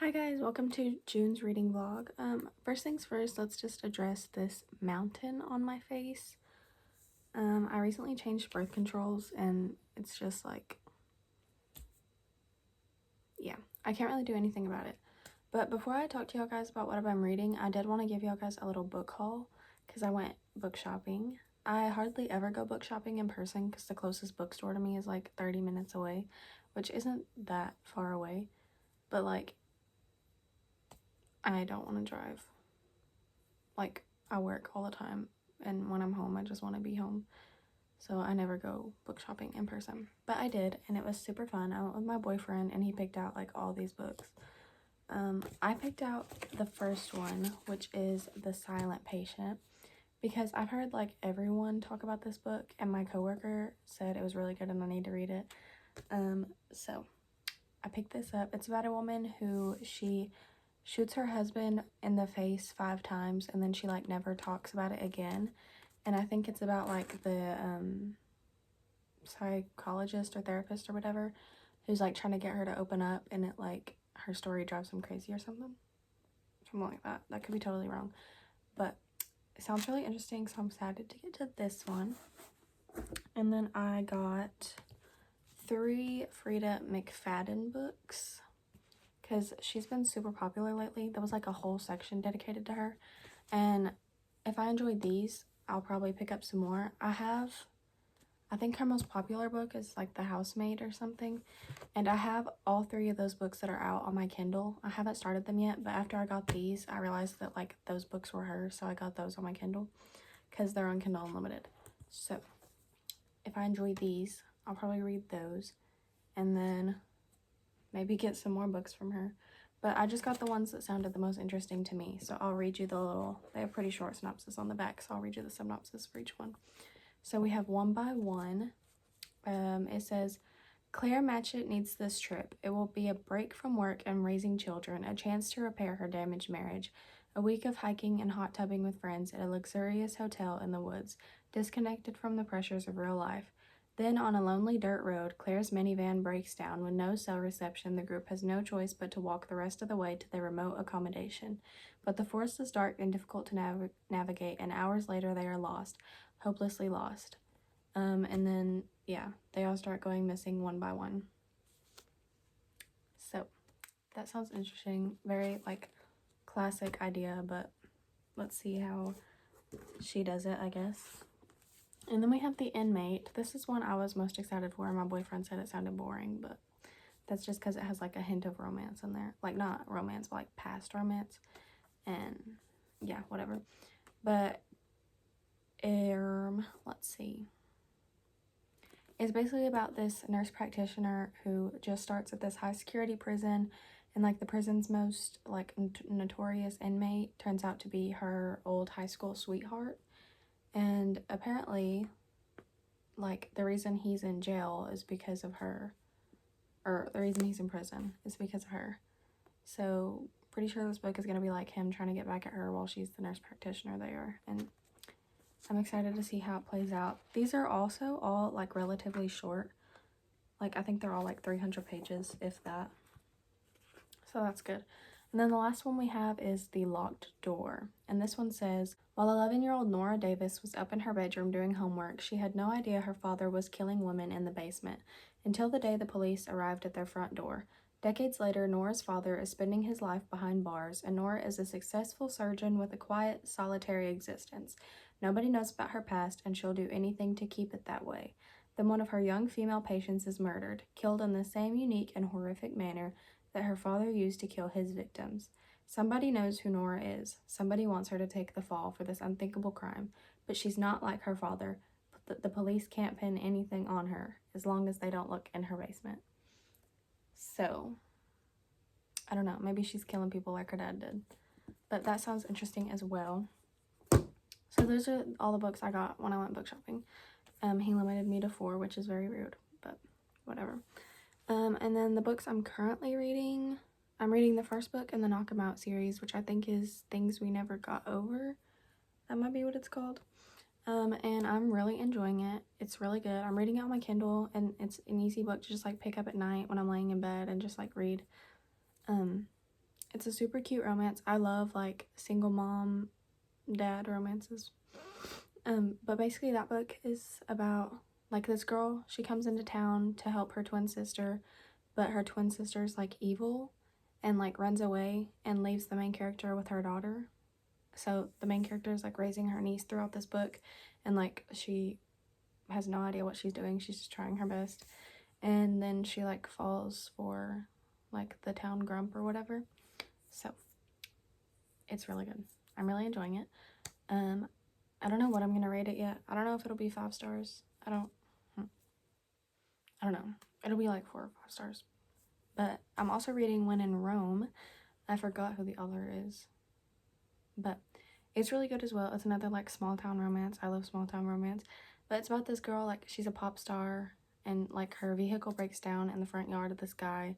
Hi guys, welcome to June's reading vlog. First things first, let's just address this mountain on my face. I recently changed birth controls and it's just like, yeah, I can't really do anything about it. But before I talk to y'all guys about what I'm reading, I did want to give y'all guys a little book haul because I went book shopping. I hardly ever go book shopping in person because the closest bookstore to me is like 30 minutes away, which isn't that far away, but like, I don't want to drive. Like, I work all the time, and when I'm home, I just want to be home. So I never go book shopping in person. But I did, and it was super fun. I went with my boyfriend, and he picked out, like, all these books. I picked out the first one, which is The Silent Patient, because I've heard, like, everyone talk about this book, and my coworker said it was really good and I need to read it. So I picked this up. It's about a woman who she shoots her husband in the face 5 times and then she like never talks about it again. And I think it's about like the psychologist or therapist or whatever who's like trying to get her to open up, and it like her story drives him crazy or something like that. That could be totally wrong, but it sounds really interesting, so I'm excited to get to this one. And then I got 3 Frida McFadden books because she's been super popular lately. There was like a whole section dedicated to her, and if I enjoyed these, I'll probably pick up some more. I think her most popular book is like The Housemaid or something, and I have all 3 of those books that are out on my Kindle. I haven't started them yet, but after I got these, I realized that like those books were hers, so I got those on my Kindle because they're on Kindle Unlimited. So if I enjoy these, I'll probably read those and then maybe get some more books from her. But I just got the ones that sounded the most interesting to me, so I'll read you they have pretty short synopsis on the back, so I'll read you the synopsis for each one. So we have One by One. It says, Claire Matchett needs this trip. It will be a break from work and raising children, a chance to repair her damaged marriage, a week of hiking and hot tubbing with friends at a luxurious hotel in the woods, disconnected from the pressures of real life. Then, on a lonely dirt road, Claire's minivan breaks down. With no cell reception, the group has no choice but to walk the rest of the way to their remote accommodation. But the forest is dark and difficult to navigate, and hours later they are lost, hopelessly lost. And then, yeah, they all start going missing one by one. So, that sounds interesting. Very, like, classic idea, but let's see how she does it, I guess. And then we have The Inmate. This is one I was most excited for. My boyfriend said it sounded boring, but that's just because it has like a hint of romance in there. Like, not romance, but like past romance. And yeah, whatever. But let's see. It's basically about this nurse practitioner who just starts at this high security prison, and like the prison's most like notorious inmate turns out to be her old high school sweetheart. And apparently, like, the reason he's in jail is because of her, or the reason he's in prison is because of her. So, pretty sure this book is going to be like him trying to get back at her while she's the nurse practitioner there. And I'm excited to see how it plays out. These are also all like relatively short. Like, I think they're all like 300 pages, if that. So that's good. And then the last one we have is The Locked Door. And this one says, while 11-year-old Nora Davis was up in her bedroom doing homework, she had no idea her father was killing women in the basement until the day the police arrived at their front door. Decades later, Nora's father is spending his life behind bars, and Nora is a successful surgeon with a quiet, solitary existence. Nobody knows about her past, and she'll do anything to keep it that way. Then one of her young female patients is murdered, killed in the same unique and horrific manner that her father used to kill his victims. Somebody knows who Nora is. Somebody wants her to take the fall for this unthinkable crime, but she's not like her father. The police can't pin anything on her as long as they don't look in her basement. So, I don't know. Maybe she's killing people like her dad did. But that sounds interesting as well. So those are all the books I got when I went book shopping. He limited me to 4, which is very rude, but whatever. And then the books I'm currently reading, I'm reading the first book in the Knock 'Em Out series, which I think is Things We Never Got Over. That might be what it's called. And I'm really enjoying it. It's really good. I'm reading it on my Kindle, and it's an easy book to just like pick up at night when I'm laying in bed and just like read. It's a super cute romance. I love like single mom dad romances. But basically that book is about like this girl, she comes into town to help her twin sister, but her twin sister's like evil and like runs away and leaves the main character with her daughter. So the main character is like raising her niece throughout this book, and like she has no idea what she's doing. She's just trying her best. And then she like falls for like the town grump or whatever. So it's really good. I'm really enjoying it. I don't know what I'm gonna rate it yet. I don't know if it'll be 5 stars. I don't know. It'll be like 4 or 5 stars. But I'm also reading When in Rome. I forgot who the author is. But it's really good as well. It's another like small town romance. I love small town romance. But it's about this girl, like she's a pop star, and like her vehicle breaks down in the front yard of this guy,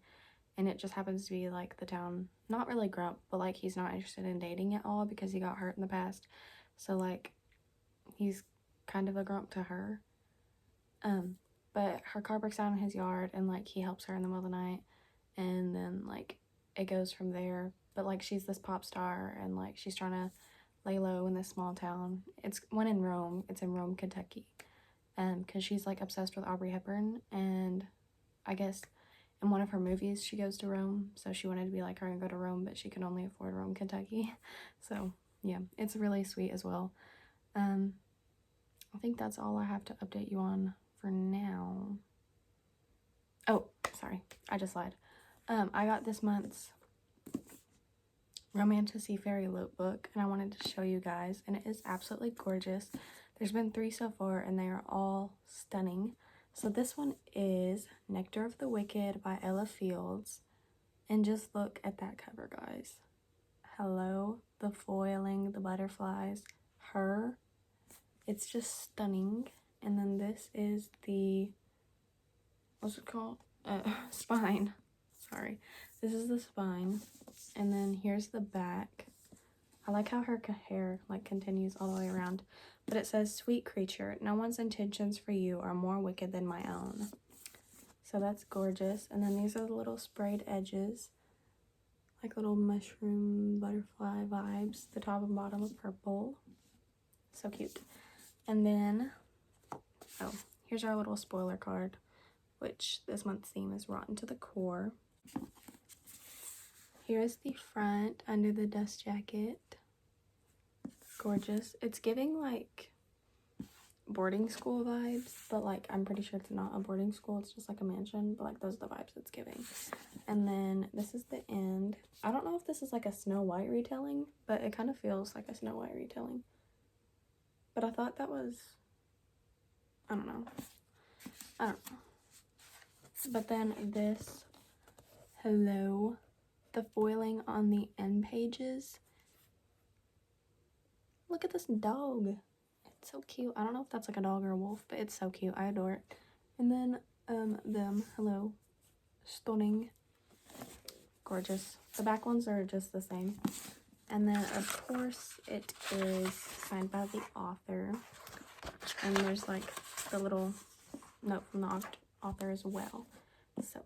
and it just happens to be like the town, not really grump, but like he's not interested in dating at all because he got hurt in the past. So like he's kind of a grump to her. But her car breaks down in his yard, and like he helps her in the middle of the night, and then like it goes from there. But like she's this pop star, and like she's trying to lay low in this small town. It's When in Rome. It's in Rome, Kentucky. Because she's like obsessed with Aubrey Hepburn, and I guess in one of her movies she goes to Rome, so she wanted to be like her and go to Rome, but she can only afford Rome, Kentucky. So yeah, it's really sweet as well. I think that's all I have to update you on for now. Oh, sorry, I just lied. I got this month's Romantasy Fairy Loot book, and I wanted to show you guys, and it is absolutely gorgeous. There's been 3 so far, and they are all stunning. So this one is Nectar of the Wicked by Ella Fields, and just look at that cover, guys. Hello, the foiling, the butterflies, her. It's just stunning. And then this is the, what's it called? Spine. Sorry. This is the spine. And then here's the back. I like how her hair like continues all the way around. But it says, "Sweet creature, no one's intentions for you are more wicked than my own." So that's gorgeous. And then these are the little sprayed edges, like little mushroom butterfly vibes. The top and bottom are purple. So cute. And then, oh, here's our little spoiler card, which this month's theme is Rotten to the Core. Here's the front under the dust jacket. Gorgeous. It's giving like boarding school vibes, but like I'm pretty sure it's not a boarding school, it's just like a mansion, but like those are the vibes it's giving. And then this is the end. I don't know if this is like a Snow White retelling, but it kind of feels like a Snow White retelling. But I thought that was, I don't know. But then this, hello, the foiling on the end pages. Look at this dog. It's so cute. I don't know if that's like a dog or a wolf, but it's so cute. I adore it. And then them, hello, stunning, gorgeous. The back ones are just the same. And then of course it is signed by the author, and there's like the little note from the author as well. So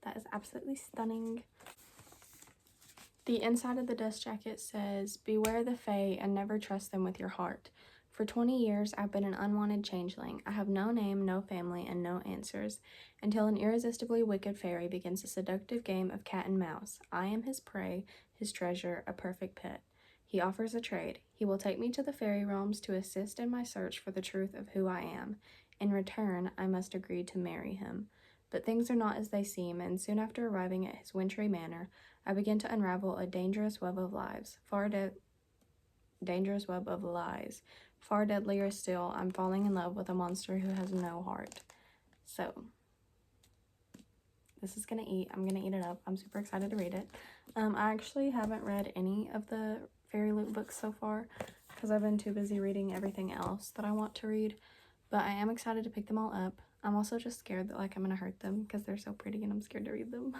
that is absolutely stunning. The inside of the dust jacket says, "Beware the fae and never trust them with your heart. For 20 years, I've been an unwanted changeling. I have no name, no family, and no answers, until an irresistibly wicked fairy begins a seductive game of cat and mouse. I am his prey, his treasure, a perfect pet. He offers a trade. He will take me to the fairy realms to assist in my search for the truth of who I am. In return, I must agree to marry him. But things are not as they seem, and soon after arriving at his wintry manor, I begin to unravel a dangerous web of lies. Dangerous web of lies. Far deadlier still, I'm falling in love with a monster who has no heart." So, this is gonna eat. I'm gonna eat it up. I'm super excited to read it. I actually haven't read any of the Fairy Loot books so far because I've been too busy reading everything else that I want to read. But I am excited to pick them all up. I'm also just scared that like I'm gonna hurt them because they're so pretty and I'm scared to read them.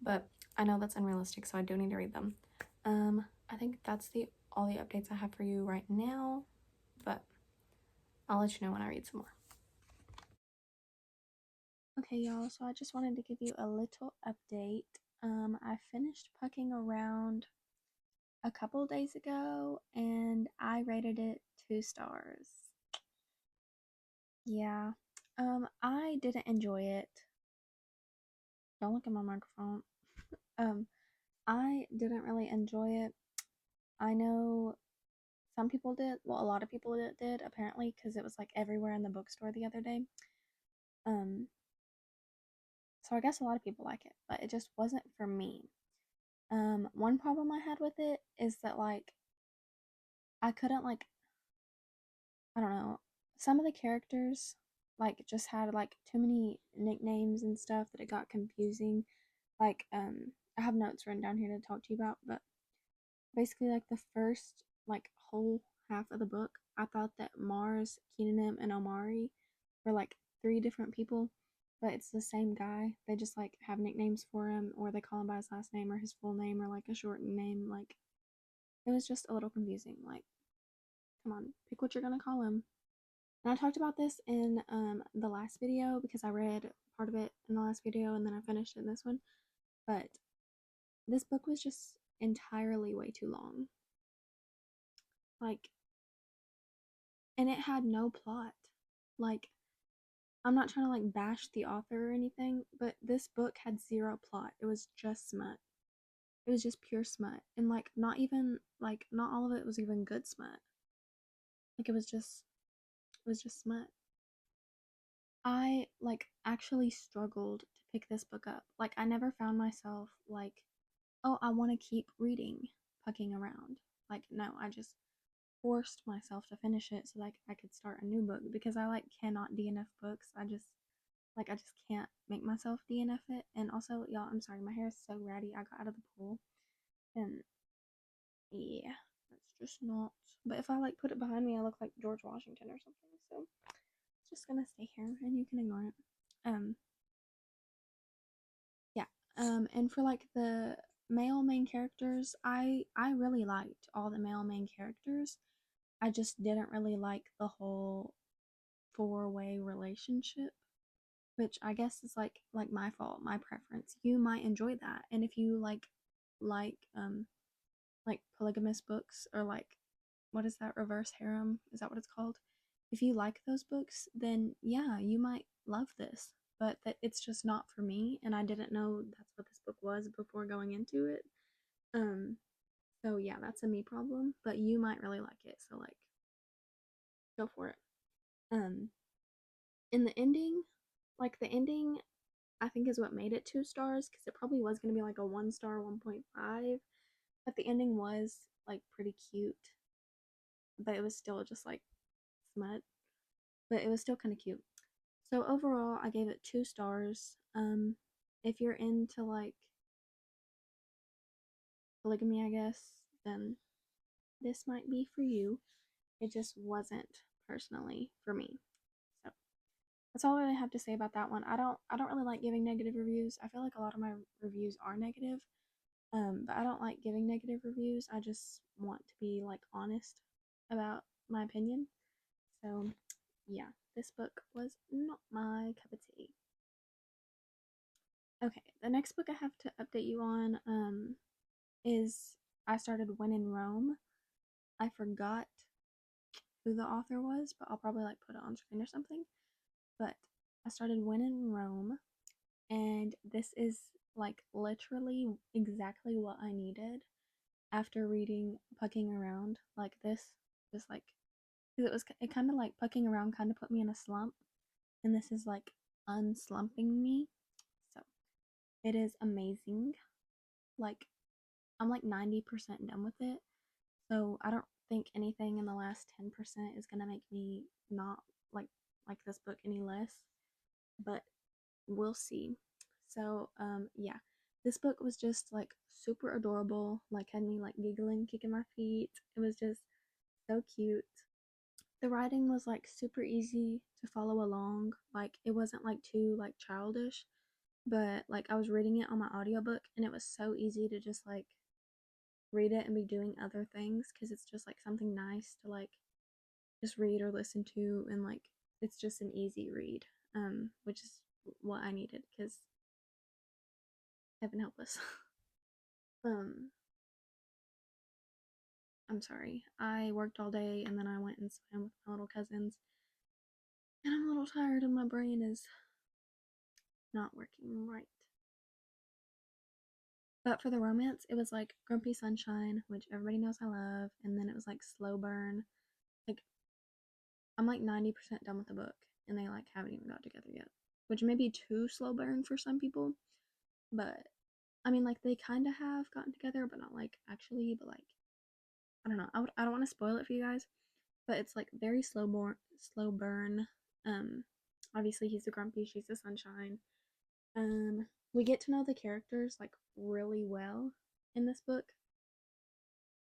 But I know that's unrealistic, so I do need to read them. I think that's all the updates I have for you right now, but I'll let you know when I read some more. Okay, y'all, so I just wanted to give you a little update. I finished Pucking Around a couple days ago and I rated it 2 stars. Yeah. I didn't enjoy it. Don't look at my microphone. Um, I didn't really enjoy it. I know some people did. Well, a lot of people did apparently because it was like everywhere in the bookstore the other day. Um, so I guess a lot of people like it, but it just wasn't for me. One problem I had with it is that like I couldn't like I don't know. Some of the characters like just had like too many nicknames and stuff that it got confusing. Like I have notes written down here to talk to you about, but basically like the first like whole half of the book, I thought that Mars, Keenan, and Omari were like 3 different people, but it's the same guy. They just like have nicknames for him, or they call him by his last name or his full name or like a shortened name. Like it was just a little confusing. Like, come on, pick what you're gonna call him. And I talked about this in the last video because I read part of it in the last video and then I finished it in this one. But this book was just entirely way too long. Like, and it had no plot. Like, I'm not trying to like bash the author or anything, but this book had zero plot. It was just smut. It was just pure smut. And like not even like not all of it was even good smut. Like it was just smut. I like actually struggled to pick this book up. Like I never found myself like, oh, I want to keep reading Pucking Around. Like no, I just forced myself to finish it so like I could start a new book because I like cannot DNF books. I just can't make myself DNF it. And also, y'all, I'm sorry, my hair is so ratty. I got out of the pool and yeah, that's just not. But if I like put it behind me, I look like George Washington or something. So it's just gonna stay here and you can ignore it. Um, yeah. And for like the male main characters, I really liked all the male main characters. I just didn't really like the whole four-way relationship, which I guess is like my fault, my preference. You might enjoy that. And if you like polygamous books or like what is that, reverse harem? Is that what it's called? If you like those books, then yeah, you might love this. But that it's just not for me, and I didn't know that's what this book was before going into it. Um, so yeah, that's a me problem. But you might really like it, so like go for it. Um, in the ending, like the ending, I think is what made it 2 stars because it probably was gonna be like a 1 star, 1.5, but the ending was like pretty cute, but it was still just like smut, but it was still kind of cute. So overall, I gave it 2 stars. If you're into like polygamy, I guess, then this might be for you. It just wasn't personally for me. So that's all I really have to say about that one. I don't really like giving negative reviews. I feel like a lot of my reviews are negative. But I don't like giving negative reviews. I just want to be like honest about my opinion. So yeah, this book was not my cup of tea. Okay, the next book I have to update you on is I started When in Rome. I forgot who the author was, but I'll probably like put it on screen or something. But I started When in Rome, and this is like literally exactly what I needed after reading Pucking Around. Like this, just like because it kind of like Pucking Around kind of put me in a slump, and this is like unslumping me. So it is amazing. Like I'm like 90% done with it. So I don't think anything in the last 10% is gonna make me not like like this book any less. But we'll see. So yeah. This book was just like super adorable, like had me like giggling, kicking my feet. It was just so cute. The writing was like super easy to follow along. Like it wasn't like too like childish, but like I was reading it on my audiobook and it was so easy to just like read it and be doing other things because it's just like something nice to like just read or listen to, and like it's just an easy read, which is what I needed because Heaven help us. I'm sorry. I worked all day and then I went and swam with my little cousins. And I'm a little tired and my brain is not working right. But for the romance, it was like Grumpy Sunshine, which everybody knows I love, and then it was like Slow Burn. Like, I'm like 90% done with the book, and they like haven't even got together yet. Which may be too slow burn for some people, but I mean, like, they kind of have gotten together, but not like actually, but like, I don't know. I don't want to spoil it for you guys, but it's like very slow burn. Um, Obviously he's the grumpy, she's the sunshine. We get to know the characters like really well in this book,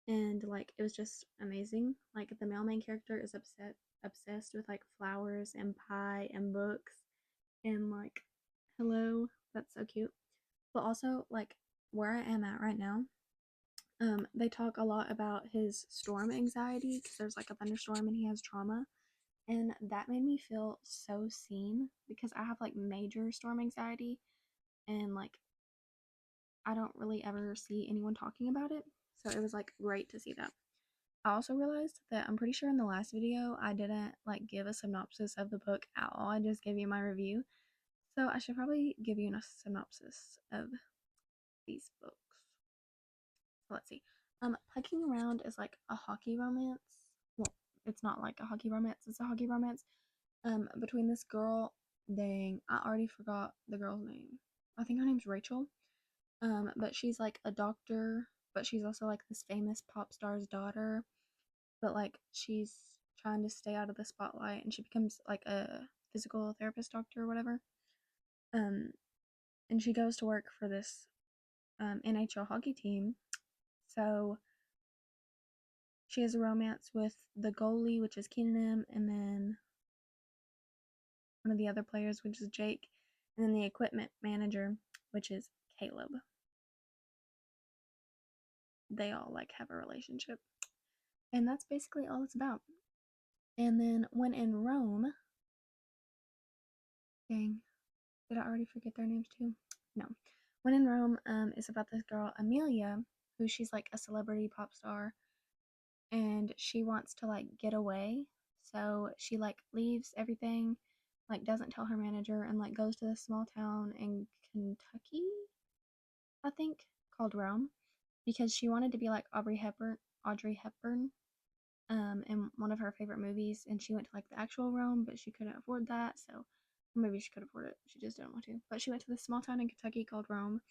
and like it was just amazing. Like the male main character is obsessed with like flowers and pie and books, and like hello, that's so cute. But also like where I am at right now, they talk a lot about his storm anxiety because there's like a thunderstorm and he has trauma. And that made me feel so seen because I have like major storm anxiety and like I don't really ever see anyone talking about it. So it was like great to see that. I also realized that I'm pretty sure in the last video I didn't like give a synopsis of the book at all. I just gave you my review. So I should probably give you a synopsis of these books. So let's see. Pucking Around is like a hockey romance. Well, it's not like a hockey romance, it's a hockey romance. Between this girl, dang, I already forgot the girl's name. I think her name's Rachel. But she's like a doctor, but she's also like this famous pop star's daughter. But like she's trying to stay out of the spotlight and she becomes like a physical therapist doctor or whatever. Um, and she goes to work for this NHL hockey team. So she has a romance with the goalie, which is Keenan, and then one of the other players, which is Jake, and then the equipment manager, which is Caleb. They all like have a relationship. And that's basically all it's about. And then When in Rome, dang, did I already forget their names too? No. When in Rome is about this girl, Amelia, who she's like a celebrity pop star, and she wants to like get away. So she like leaves everything, like doesn't tell her manager, and like goes to this small town in Kentucky, I think, called Rome, because she wanted to be like Audrey Hepburn, in one of her favorite movies, and she went to like the actual Rome, but she couldn't afford that, so maybe she could afford it. She just didn't want to. But she went to this small town in Kentucky called Rome,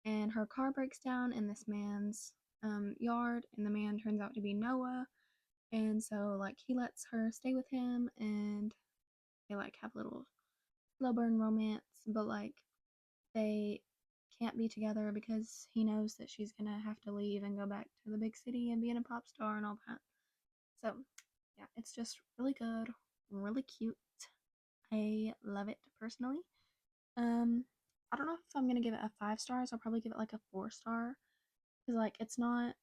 and her car breaks down in this man's yard, and the man turns out to be Noah, and so like he lets her stay with him, and they like have a little slow burn romance, but like they can't be together because he knows that she's gonna have to leave and go back to the big city and being a pop star and all that. So yeah, it's just really good, really cute. I love it personally. Um, I don't know if I'm gonna give it a 5 stars. I'll probably give it like a 4 star because like it's not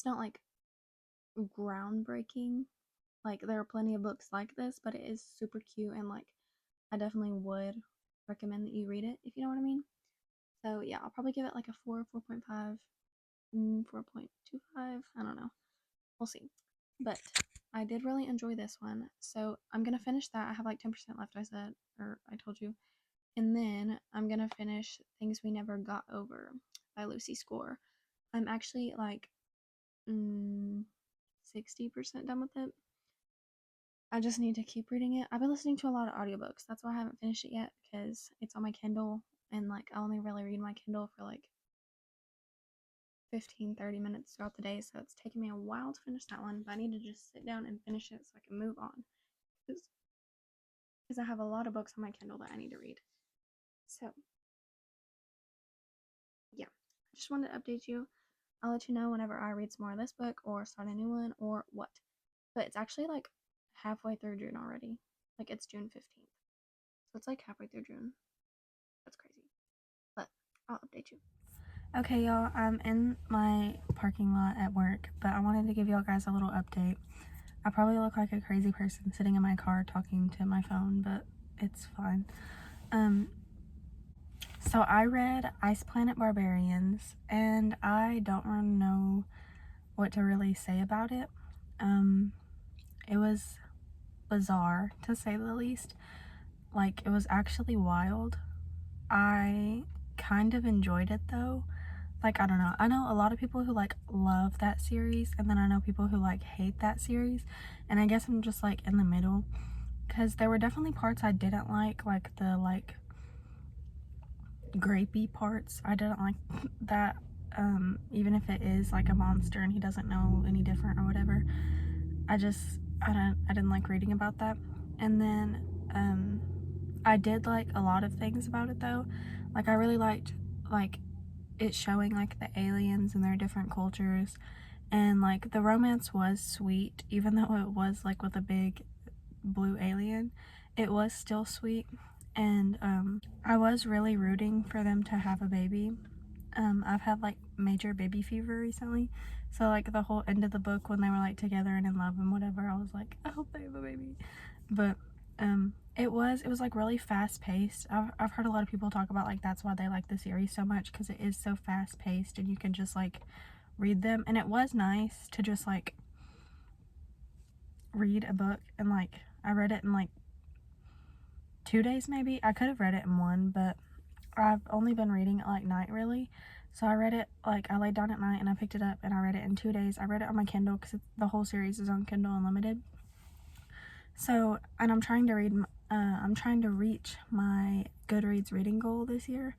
like groundbreaking. Like there are plenty of books like this, but it is super cute and like I definitely would recommend that you read it if you know what I mean. So yeah, I'll probably give it like a 4, 4.5, 4.25. I don't know. We'll see. But I did really enjoy this one. So I'm gonna finish that. I have like 10% left, I said, or I told you. And then I'm gonna finish Things We Never Got Over by Lucy Score. I'm actually like 60% done with it. I just need to keep reading it. I've been listening to a lot of audiobooks. That's why I haven't finished it yet because it's on my Kindle and like I only really read my Kindle for like 15-30 minutes throughout the day, so it's taking me a while to finish that one, but I need to just sit down and finish it so I can move on because I have a lot of books on my Kindle that I need to read. So yeah, I just wanted to update you. I'll let you know whenever I read some more of this book or start a new one or what. But it's actually like halfway through June already. Like it's June 15th. So it's like halfway through June. That's crazy. But I'll update you. Okay, y'all, I'm in my parking lot at work, but I wanted to give y'all guys a little update. I probably look like a crazy person sitting in my car talking to my phone, but it's fine. Um, So I read Ice Planet Barbarians, and I don't really know what to really say about it. It was bizarre, to say the least. Like, it was actually wild. I kind of enjoyed it, though. Like, I don't know. I know a lot of people who, like, love that series, and then I know people who, like, hate that series. And I guess I'm just, like, in the middle. Because there were definitely parts I didn't like the, like, grapey parts. I didn't like that, even if it is like a monster and he doesn't know any different or whatever. I didn't like reading about that. And then I did like a lot of things about it, though. Like, I really liked like it showing like the aliens and their different cultures, and like the romance was sweet, even though it was like with a big blue alien. It was still sweet. And I was really rooting for them to have a baby. I've had like major baby fever recently, so like the whole end of the book when they were like together and in love and whatever, I was like, I hope they have a baby. But it was like really fast paced. I've heard a lot of people talk about like that's why they like the series so much, because it is so fast paced and you can just like read them. And it was nice to just like read a book, and like I read it in like 2 days maybe. I could have read it in one, but I've only been reading at like night, really. So I read it, like I laid down at night and I picked it up and I read it in 2 days. I read it on my Kindle because the whole series is on Kindle Unlimited. So, and I'm trying to reach my Goodreads reading goal this year.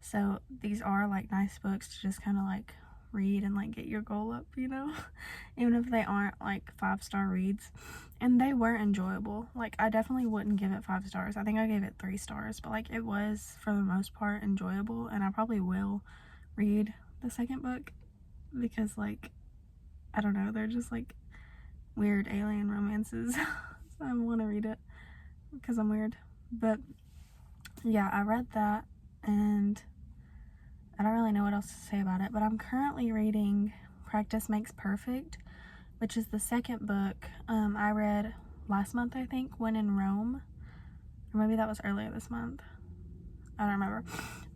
So these are like nice books to just kind of like read and like get your goal up, you know, even if they aren't like 5-star reads. And they were enjoyable. Like, I definitely wouldn't give it 5 stars. I think I gave it 3 stars, but like it was for the most part enjoyable, and I probably will read the second book because like I don't know, they're just like weird alien romances. So I want to read it because I'm weird. But yeah, I read that, and I don't really know what else to say about it, but I'm currently reading Practice Makes Perfect, which is the second book. I read last month, I think, When in Rome, or maybe that was earlier this month. I don't remember.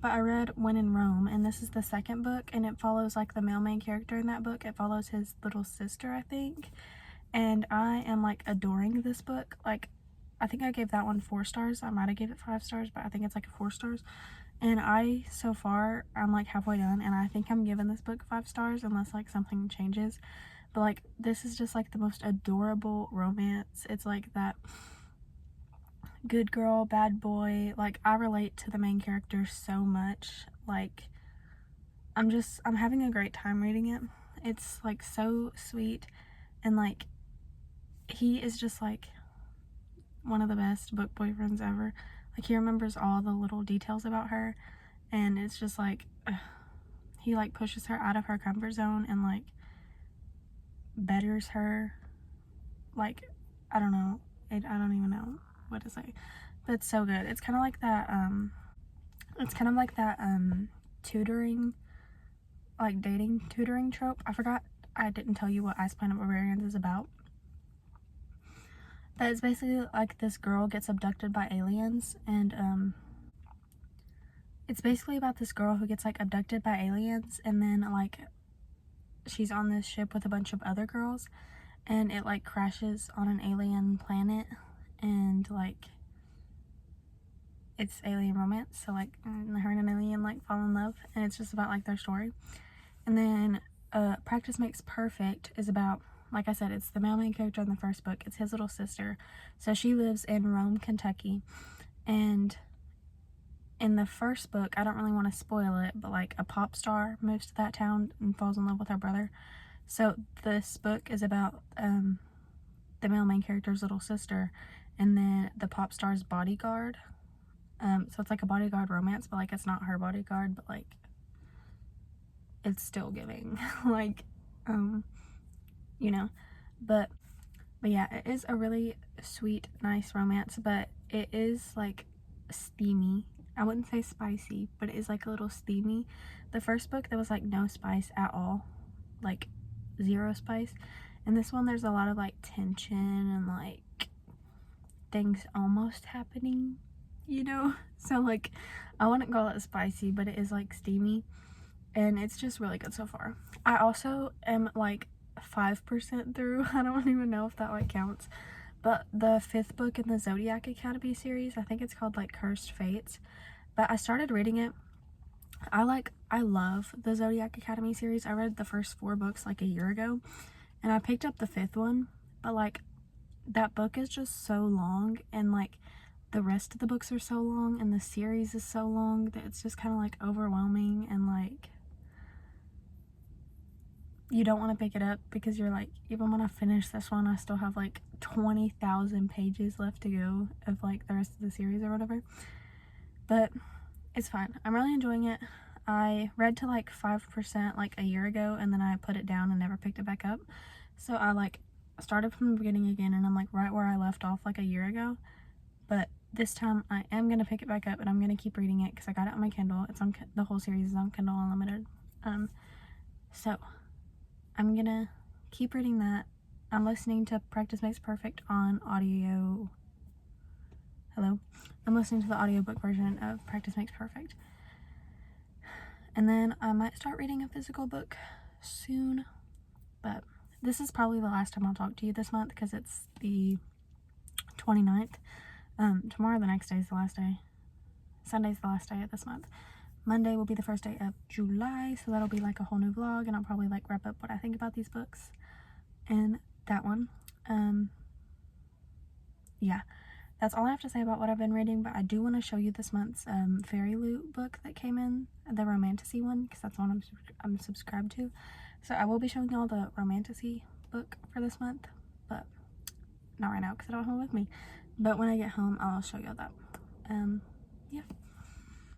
But I read When in Rome, and this is the second book, and it follows like the male main character in that book. It follows his little sister, I think. And I am like adoring this book. Like, I think I gave that one 4 stars. I might have gave it 5 stars, but I think it's like 4 stars. And so far, I'm like halfway done, and I think I'm giving this book 5 stars unless like something changes. But like, this is just like the most adorable romance. It's like that good girl, bad boy. Like, I relate to the main character so much. Like, I'm having a great time reading it. It's like so sweet, and like he is just like one of the best book boyfriends ever. Like, he remembers all the little details about her, and it's just like he like pushes her out of her comfort zone and like betters her. Like, I don't know, I don't even know what to say, but it's so good. It's kind of like that tutoring, like dating tutoring trope. I forgot, I didn't tell you what Ice Planet Barbarians is about. But it's basically like this girl gets abducted by aliens, and it's basically about this girl who gets like abducted by aliens, and then like she's on this ship with a bunch of other girls, and it like crashes on an alien planet, and like it's alien romance. So like her and an alien like fall in love, and it's just about like their story. And then Practice Makes Perfect is about, like I said, it's the male main character in the first book. It's his little sister. So she lives in Rome, Kentucky, and in the first book, I don't really want to spoil it, but like a pop star moves to that town and falls in love with her brother. So this book is about the male main character's little sister, and then the pop star's bodyguard. So it's like a bodyguard romance, but like it's not her bodyguard, but like it's still giving like you know. But yeah, it is a really sweet, nice romance, but it is like steamy. I wouldn't say spicy, but it is like a little steamy. The first book, there was like no spice at all, like 0 spice. And this one, there's a lot of like tension and like things almost happening. you know? So like, I wouldn't call it spicy, but it is like steamy, and it's just really good so far. I also am like 5% through. I don't even know if that like counts, but the 5th book in the Zodiac Academy series, I think it's called like Cursed Fates, but I started reading it. I love the Zodiac Academy series. I read the first 4 books like a year ago, and I picked up the 5th one, but like that book is just so long, and like the rest of the books are so long, and the series is so long that it's just kind of like overwhelming, and like you don't want to pick it up because you're like, even when I finish this one, I still have like 20,000 pages left to go of like the rest of the series or whatever. But it's fine. I'm really enjoying it. I read to like 5% like a year ago, and then I put it down and never picked it back up. So I like started from the beginning again, and I'm like right where I left off like a year ago. But this time I am going to pick it back up, and I'm going to keep reading it because I got it on my Kindle. It's on, the whole series is on Kindle Unlimited. So I'm going to keep reading that. I'm listening to Practice Makes Perfect on audio. Hello? I'm listening to the audiobook version of Practice Makes Perfect. And then I might start reading a physical book soon. But this is probably the last time I'll talk to you this month because it's the 29th. Tomorrow, the next day, is the last day. Sunday's the last day of this month. Monday will be the first day of July, so that'll be like a whole new vlog, and I'll probably like wrap up what I think about these books and that one. Yeah, that's all I have to say about what I've been reading, but I do want to show you this month's Fairy Loot book that came in, the Romantasy one, because that's the one I'm subscribed to. So I will be showing y'all the Romantasy book for this month, but not right now because I don't have it with me. But when I get home, I'll show y'all that. Yeah.